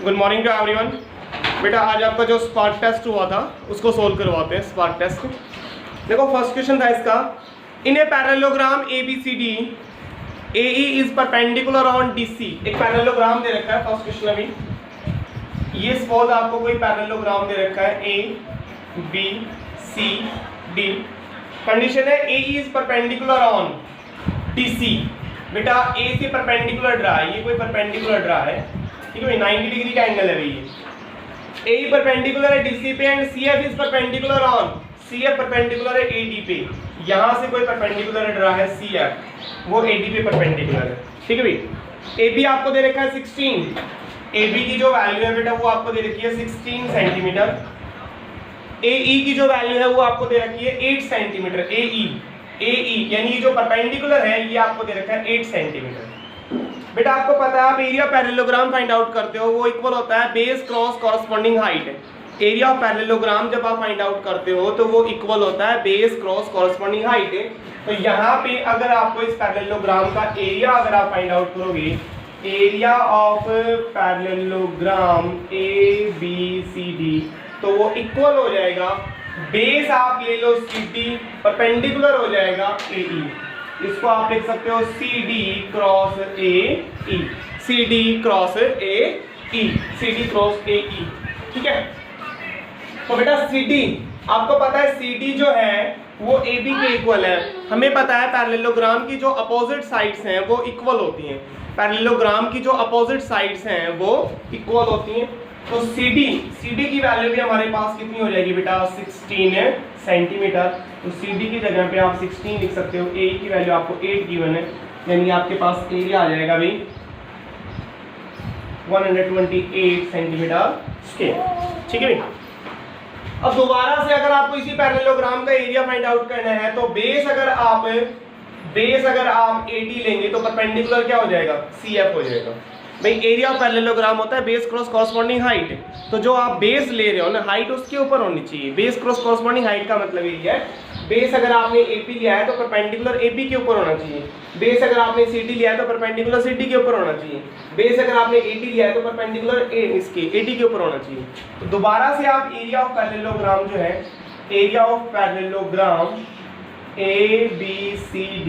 Good morning to everyone. बेटा आज आपका जो स्पार्क टेस्ट हुआ था उसको सोल्व करवाते हैं। स्पार्क टेस्ट देखो, फर्स्ट क्वेश्चन था इसका, in a parallelogram ABCD AE is perpendicular on DC। एक पैरेललोग्राम दे रखा है फर्स्ट क्वेश्चन अभी। ये सपोज आपको कोई पैरेललोग्राम दे रखा है ABCD। कंडीशन है AE is perpendicular on DC। बेटा A से परपेंडिकुलर ड्रा है, ये कोई परपेंडिकुलर ड्रा है, ठीक है, 90 डिग्री का एंगल है भाई। ये AE परपेंडिकुलर है DC पे and CF is perpendicular on, CF perpendicular है AD पे। यहां से कोई परपेंडिकुलर ड्रा है CF, वो AD पे परपेंडिकुलर है, ठीक है भाई। AB आपको दे रखा है 16, AB की जो वैल्यू है बेटा वो आपको दे रखी है 16 सेंटीमीटर। AE की जो वैल्यू है वो आपको दे रखी है 8 सेंटीमीटर। AE यानी जो परपेंडिकुलर है ये आपको दे रखा है 8 सेंटीमीटर। बेटा आपको पता है आप एरिया पैरेललोग्राम फाइंड आउट करते हो, वो इक्वल होता है base cross corresponding height. Area of parallelogram जब आप फाइंड आउट करते हो तो वो इक्वल होता है बेस क्रॉस कॉरस्पॉन्डिंग हाइट। तो यहाँ पे अगर आपको इस पैरेललोग्राम का एरिया अगर आप फाइंड आउट करोगे, एरिया ऑफ पैरेललोग्राम ABCD, तो वो इक्वल हो जाएगा, बेस आप ले लो CD, परपेंडिकुलर हो जाएगा AE। इसको आप लिख सकते हो CD cross AE, CD cross AE, CD cross AE, ठीक है। तो बेटा CD आपको पता है CD जो है वो AB के इक्वल है। हमें पता है पैरेललोग्राम की जो अपोजिट साइड्स हैं वो इक्वल होती हैं। पैरेललोग्राम की जो अपोजिट साइड्स हैं वो इक्वल होती हैं। तो CD की वैल्यू भी हमारे पास कितनी हो जाएगी बेटा, 16 सेंटीमीटर। तो CD की जगह पे आप 16 लिख सकते हो। AE की वैल्यू आपको 8 गिवन है, यानी आपके पास एरिया आ जाएगा भाई 128 सेंटीमीटर स्क्वायर, ठीक है भाई। अब दोबारा से अगर आपको इसी पैरेललोग्राम का एरिया फाइंड आउट करना है तो बेस अगर आप AD लेंगे तो परपेंडिकुलर क्या हो जाएगा, CF हो जाएगा भाई। एरिया ऑफ पैरेललोग्राम होता है बेस क्रॉस कॉरस्पॉन्डिंग हाइट। तो जो आप बेस ले रहे हो ना, हाइट उसके ऊपर होनी चाहिए। बेस क्रॉस कॉरस्पॉन्डिंग हाइट का मतलब ये है, बेस अगर आपने AP लिया है तो परपेंडिकुलर AP के ऊपर होना चाहिए। बेस अगर आपने CD लिया है तो परपेंडिकुलर CD के ऊपर होना चाहिए। बेस अगर आपने AD लिया है तो परपेंडिकुलर इसके AD के ऊपर होना चाहिए। तो दोबारा से आप एरिया ऑफ पैरेललोग्राम जो है, एरिया ऑफ पैरेललोग्राम ABCD,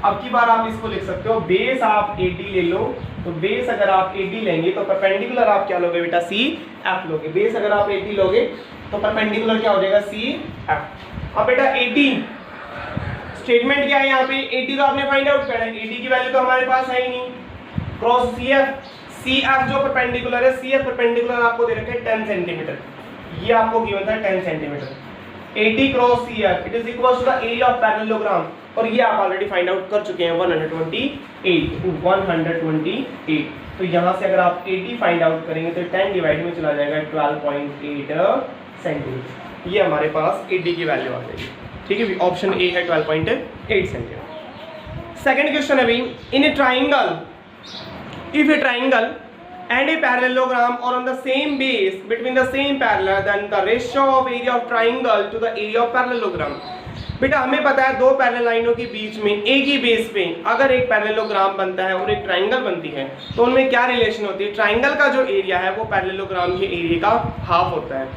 अब की बार आप इसको लिख सकते हो, बेस आप AD ले लो, तो बेस अगर आप AD लेंगे तो परपेंडिकुलर आप क्या लोगे बेटा, CF लोगे। बेस अगर आप AD लोगे तो परपेंडिकुलर क्या हो जाएगा, CF। अब बेटा AD स्टेटमेंट क्या है यहाँ पे, AD तो आपने फाइंड आउट करना है, AD की वैल्यू तो हमारे पास है ही नहीं। क्रॉस CF जो परपेंडिकुलर है, CF परपेंडिकुलर आपको दे रखे 10 सेंटीमीटर, ये आपको गिवन था 10 centimetre. AD cross CF it is equal to the area of parallelogram, और ये आप ऑलरेडी फाइंड आउट कर चुके हैं 128। तो यहाँ से अगर आप AD फाइंड आउट करेंगे तो 10 डिवाइड में चला जाएगा 12.8 सेंटीमीटर। ये हमारे पास AD की वैल्यू आ जाएगी, ठीक है। ऑप्शन A है 12.8 सेंटीमीटर। सेकंड क्वेश्चन है भाई, in a triangle, if a triangle and a parallelogram are on the same base between the same parallel, then the ratio of area of triangle to the area of parallelogram। बेटा हमें पता है दो parallel लाइनों के बीच में एक ही बेस पे अगर एक पैरेललोग्राम बनता है और एक ट्राइंगल बनती है तो उनमें क्या रिलेशन होती है। ट्राइंगल का जो एरिया है वो पैरेललोग्राम के एरिया का हाफ होता है।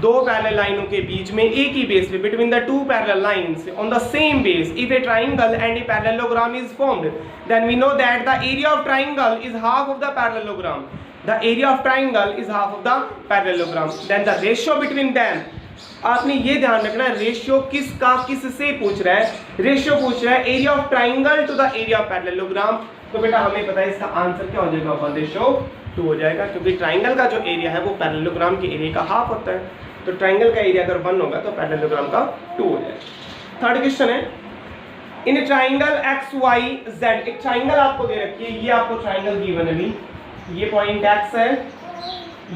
दो पैरेलल लाइनों के बीच में एक ही बेस पे, between the two parallel lines on the same base, if a triangle and a parallelogram is formed, then we know that the area of triangle is half of the parallelogram. The area of triangle is half of the parallelogram, then the ratio between them. आपने ये ध्यान रखना है, ratio किसका किससे पूछ रहा है, रेशियो पूछ रहा है area of triangle to the area of parallelogram. तो बेटा हमें पता है इसका आंसर क्या हो जाएगा, 1:2 हो जाएगा, क्योंकि ट्राइंगल का जो एरिया है वो पैरेललोग्राम के एरिया का हाफ होता है। तो ट्राइंगल का एरिया अगर 1 होगा तो पैरेललोग्राम का 2 हो जाएगा। थर्ड क्वेश्चन है, इन ट्राइंगल XYZ, एक ट्राइंगल आपको दे रखी है, ये आपको ट्राइंगल गिवन है भी, ये पॉइंट X है,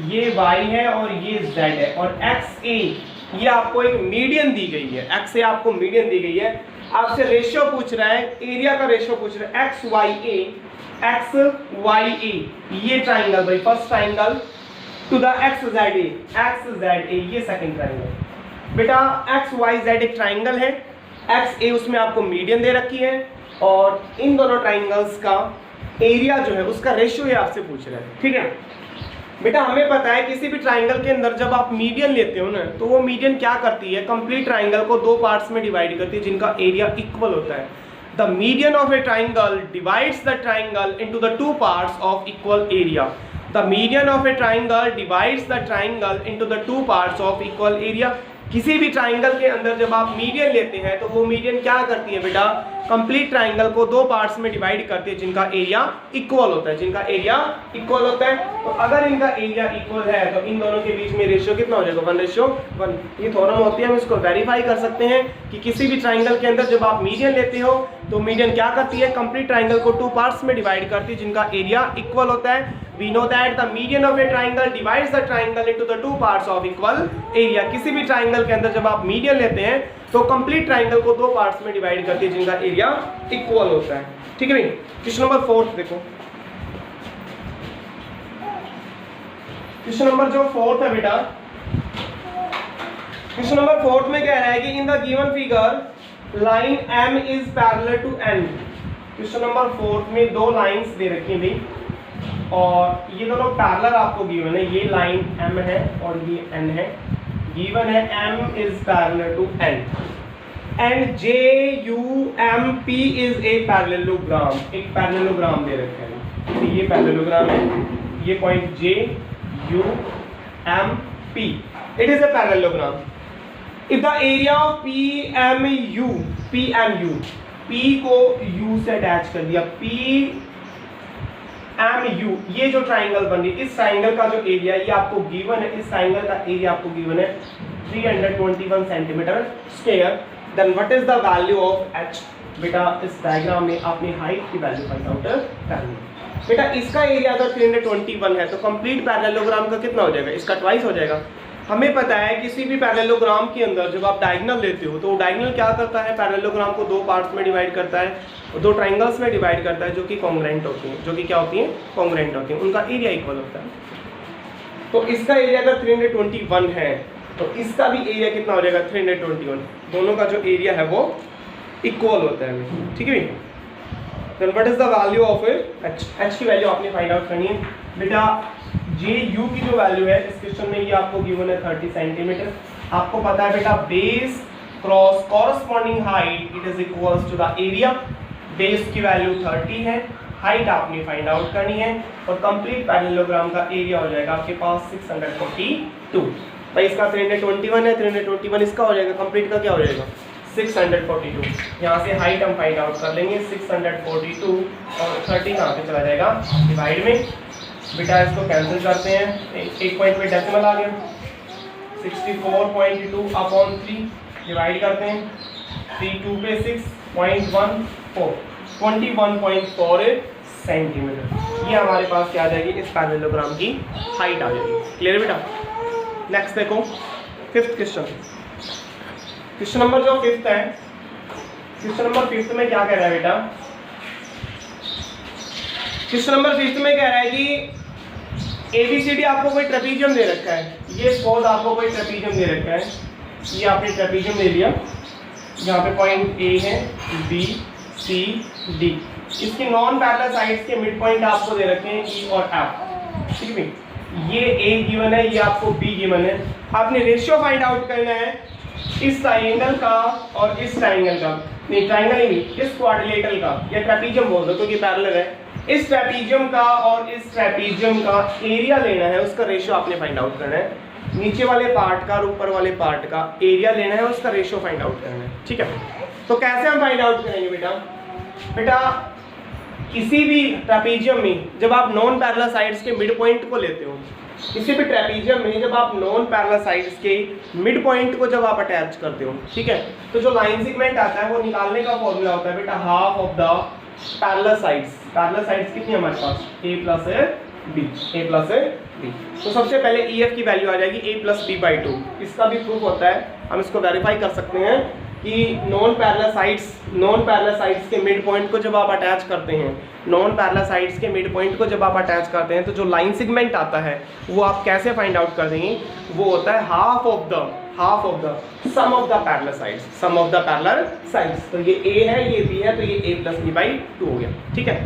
ये Y है और ये Z है, और XA ये आपको एक मीडियन दी गई है, XA आपको मीडियन दी गई है। आपसे रेशियो पूछ रहा है, एरिया का रेशियो पूछ रहा है, XYA ये ट्राइंगल भाई, first triangle to the XZA ये सेकंड ट्राइंगल। बेटा XYZ एक ट्राइंगल है, XA उसमें आपको मीडियन दे रखी है, और इन दोनों ट्राइंगल्स का एरिया जो है उसका रेशियो ये आपसे पूछ रहा है, ठीक है। बेटा हमें पता है किसी भी ट्राइंगल के अंदर जब आप मीडियन लेते हो ना, तो वो मीडियन क्या करती है, कंप्लीट ट्राइंगल को दो पार्ट्स में डिवाइड करती है जिनका एरिया इक्वल होता है। The median of A triangle divides the triangle into the two parts of equal area. The median of A triangle divides the triangle into the two parts of equal area. किसी भी triangle के अंदर जब आप median लेते हैं तो वो मीडियन क्या करती है बेटा, कंप्लीट ट्राइंगल को दो पार्ट्स में डिवाइड करती है जिनका एरिया इक्वल होता है, जिनका एरिया इक्वल होता है। तो अगर इनका एरिया इक्वल है तो इन दोनों के बीच में रेशियो कितना हो जाएगा, 1:1। ये थ्योरम होती है, हम इसको वेरीफाई कर सकते हैं कि किसी भी ट्राइंगल के अंदर जब आप मीडियन लेते हो तो मीडियन क्या करती है, कंप्लीट ट्राइंगल को टू पार्ट्स में डिवाइड करती है जिनका एरिया इक्वल होता है। We know that the median of a triangle divides the triangle into the two parts of equal area। किसी भी ट्राइंगल के अंदर जब आप मीडियन लेते हैं तो कंप्लीट ट्राइंगल को दो पार्ट्स में डिवाइड करती है जिनका एरिया इक्वल होता है। ठीक है भाई, क्वेश्चन नंबर 4 देखो। क्वेश्चन नंबर जो 4 है बेटा, क्वेश्चन नंबर 4 में कह रहा है कि in the given figure line M is parallel to N। Question number 4 में दो लाइंस दे रखी हैं भाई, और ये दोनों पैरेलल आपको गिवन है। ये लाइन M है और ये N है। गिवन है M is parallel to N and JUMP is a parallelogram. एक पैरेललोग्राम दे रखा है, तो ये पैरेललोग्राम है। ये point JUMP it is a parallelogram. If the area of PMU P को U से अटैच कर दिया, PMU ये जो ट्राइंगल बन रही है, इस ट्राइंगल का जो एरिया ये आपको गिवन है, इस ट्राइंगल का एरिया आपको गिवन है 321 centimetre square. Then what is the value of H? बेटा इस डायग्राम में आपने हाइट की वैल्यू फाइंड आउट करनी है। बेटा इसका एरिया अगर 321 है तो कंप्लीट पैरेललोग्राम का कितना हो जाएगा, इसका ट्वाइस हो जाएगा। हमें पता है किसी भी पैरेललोग्राम के अंदर जब आप डायगोनल लेते हो तो डायगोनल क्या करता है, पैरेललोग्राम को दो पार्ट्स में डिवाइड करता है, दो ट्राइंगल्स में डिवाइड करता है जो कि कॉन्ग्रुएंट होती हैं, जो कि क्या होती हैं, कॉन्ग्रुएंट होती हैं, उनका एरिया इक्वल होता है। तो इसका एरिया अगर 321 है तो इसका भी एरिया कितना हो जाएगा, 321। दोनों का जो एरिया है वो इक्वल होता है। ठीक है भाई, then what is the value of H की वैल्यू आपने फाइंड आउट करनी है। बेटा JU की जो वैल्यू है इस क्वेश्चन में ये आपको गिवन है 30 सेंटीमीटर। आपको पता है बेटा base cross corresponding height it is equals to the area. Base की वैल्यू 30 है, हाइट आपने फाइंड आउट करनी है, और कंप्लीट पैरेललोग्राम का एरिया हो जाएगा आपके पास 642। भाई इसका 321 है, 321 इसका हो जाएगा, कंप्लीट का क्या हो जाएगा 642। यहाँ से हाइट हम फाइंड आउट कर लेंगे 642 और 30 कहाँ पे चला जाएगा, डिवाइड में। बेटा इसको कैंसिल करते हैं, एक पॉइंट पे डेसिमल आ गया, 64.2 अपॉन 3 डिवाइड करते हैं, 3 2 पे 6.14 21.48 सेंटीमीटर। ये हमारे पास क्या आ जाएगी, इस पैरेललोग्राम की हाइट आ जाएगी। क्लियर बेटा। नेक्स्ट देखो 5th क्वेश्चन। क्वेश्चन नंबर जो 5th है, क्वेश्चन नंबर 5th में क्या कह रहा है बेटा, क्वेश्चन नंबर 5th में कह रहा है कि ABCD आपको कोई ट्रेपीजियम दे रखा है। ये सपोज आपको कोई ट्रेपीजियम दे रखा है, ये आपने ट्रेपीजियम ले लिया, यहाँ पे पॉइंट A है, B C D। इसके नॉन पैरेलल साइड्स के मिड पॉइंट आपको दे रखे हैं E और F। ठीक है, ये A गिवन है, ये आपको B गिवन है। आपने रेशियो फाइंड आउट करना है इस ट्राइंगल का और इस ट्राइंगल का, नहीं ट्राइंगल ही नहीं, इस क्वाड्रिलेटरल का, या ट्रेपीजियम बोल दो क्योंकि पैरेलल है। इस ट्रेपीजियम का और इस ट्रेपीजियम का एरिया लेना है, उसका रेशियो आपने फाइंड आउट करना है। नीचे वाले पार्ट का और ऊपर वाले पार्ट का एरिया लेना है, उसका रेशियो फाइंड आउट करना है। ठीक है, तो कैसे हम फाइंड आउट करेंगे बेटा, बेटा किसी भी ट्रेपीजियम में जब आप नॉन पैरेलल साइड्स के मिड पॉइंट को लेते हो, किसी भी ट्रेपीजियम में जब आप नॉन पैरेलल साइड्स के मिड पॉइंट को जब आप अटैच करते हो, ठीक है, तो जो लाइन सेगमेंट आता है वो निकालने का फॉर्मूला होता है बेटा half of the parallel sides. Parallel sides कितनी है हमारे पास, A प्लस B। तो सबसे पहले EF की वैल्यू आ जाएगी A प्लस B/2। इसका भी प्रूफ होता है, हम इसको वेरीफाई कर सकते हैं कि नॉन पैरेलल साइड्स के मिड पॉइंट को जब आप अटैच करते हैं, नॉन पैरेलल साइड्स के मिड पॉइंट को जब आप अटैच करते हैं तो जो लाइन सेगमेंट आता है वो आप कैसे फाइंड आउट कर देंगे, वो होता है half of the sum of the parallel sides. तो ये A है, ये B है, तो ये A प्लस B/2 हो गया। ठीक है,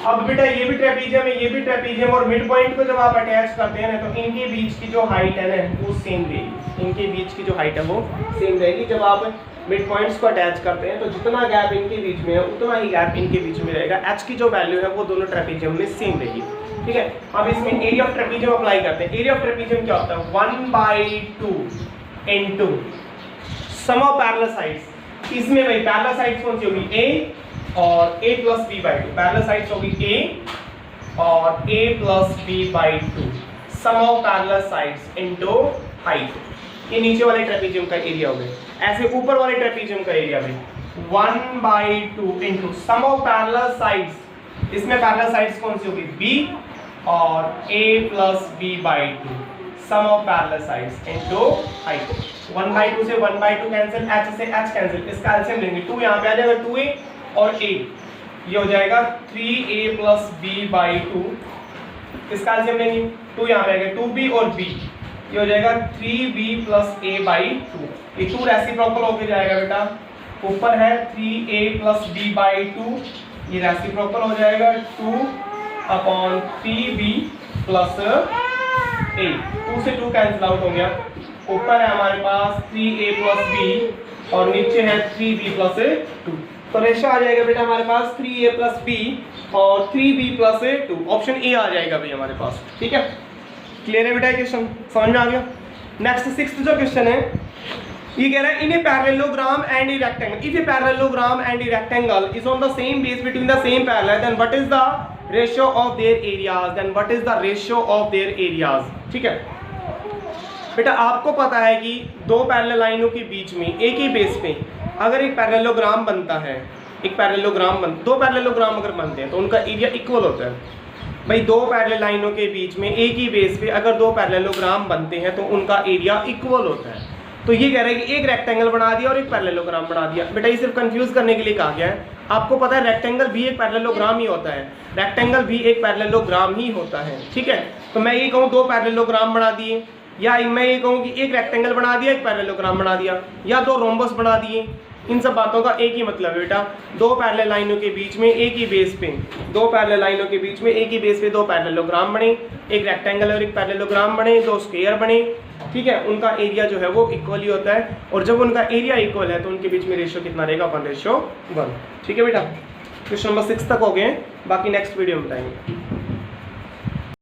अब बेटा ये भी ट्रेपीजियम है, ये भी ट्रेपीजियम, और मिड पॉइंट को जब आप अटैच करते हैं ना तो इनके बीच की जो हाइट है ना वो सेम रहेगी, इनके बीच की जो हाइट है वो सेम रहेगी। जब आप मिड पॉइंट्स को अटैच करते हैं तो जितना गैप इनके बीच में है उतना ही गैप इनके बीच में रहेगा। एच की जो वैल्यू है वो दोनों ट्रेपीजियम में सेम रहेगी, ठीक है। अब इसमें एरिया ऑफ ट्रेपीजियम अप्लाई करते हैं। एरिया ऑफ ट्रेपीजियम क्या होता है, 1/2 into sum of parallel sides. इसमें भाई पैरेलल साइड्स कौन सी होगी, ए और a plus B by two, parallel sides होगी a और a plus B by two, sum of parallel sides into height. ये नीचे वाले ट्रेपीजियम का एरिया हो गया। ऐसे ऊपर वाले ट्रेपीजियम का एरिया भी 1/2 into sum of parallel sides. इसमें पैरेलल साइड्स कौन सी होगी, b और a plus B by two, sum of parallel sides into height. 1/2 से 1/2 कैंसिल, h से h कैंसिल, इसका एलसीएम लेंगे 2 यहाँ पे आ जाएगा, 2a और a, ये हो जाएगा 3a प्लस b बाई 2, इसका एलसीएम लेंगे 2 यहाँ पे आएगा, 2b और b, ये हो जाएगा 3b प्लस a बाई 2। ये 2 रेसिप्रोकल होके जाएगा बेटा, ऊपर है 3a प्लस b बाई 2, ये रेसिप्रोकल हो जाएगा 2/3b प्लस a। 2 से 2 कैंसिल आउट हो गया, ऊपर है हमारे पास 3a प्लस b और नीचे है 3b प्लस 2, तो रेशो आ जाएगा बेटा हमारे पास 3a प्लस b और 3b प्लस 2, ऑप्शन ए आ जाएगा भाई हमारे पास, ठीक है। क्लियर है बेटा क्वेश्चन, समझ में आ गया। नेक्स्ट 6th जो क्वेश्चन है ये कह रहा है in a parallelogram and a rectangle, if a parallelogram and a rectangle is on the same base between the same parallel then what is the ratio of their areas, then what is the ratio of their areas, ठीक है। बेटा आपको पता है कि दो parallel लाइनों के बीच में एक ही बेस पे अगर एक पैरेललोग्राम बनता है, दो पैरेललोग्राम अगर बनते हैं तो उनका एरिया इक्वल होता है। भाई दो पैरेलल लाइनों के बीच में एक ही बेस पे अगर दो पैरेललोग्राम बनते हैं तो उनका एरिया इक्वल होता है। तो ये कह रहा है कि एक रेक्टेंगल बना दिया और एक पैरेललोग्राम बना दिया। बेटा ये सिर्फ कंफ्यूज करने के लिए कहा गया है। आपको पता है रेक्टेंगल भी एक पैरेललोग्राम ही होता है, रेक्टेंगल भी एक पैरेललोग्राम ही होता है, ठीक है। तो मैं ये कहूँ दो पैरेललोग्राम बना दिए, या मैं ये कहूँ कि एक रेक्टेंगल बना दिया एक पैरेललोग्राम बना दिया, या दो रोम्बस बना दिए, इन सब बातों का एक ही मतलब है बेटा, दो पैरेलल लाइनों के बीच में एक ही बेस पे, दो पैरेलल लाइनों के बीच में एक ही बेस पे दो पैरेललोग्राम बने, एक रेक्टेंगल और एक पैरेललोग्राम बने, दो स्क्वायर बने, ठीक है। उनका एरिया जो है वो इक्वल ही होता है, और जब उनका एरिया इक्वल है तो उनके बीच में रेशियो कितना रहेगा, 1:1, ठीक है बेटा। क्वेश्चन नंबर 6 तक हो गए, बाकी नेक्स्ट वीडियो में बताएंगे।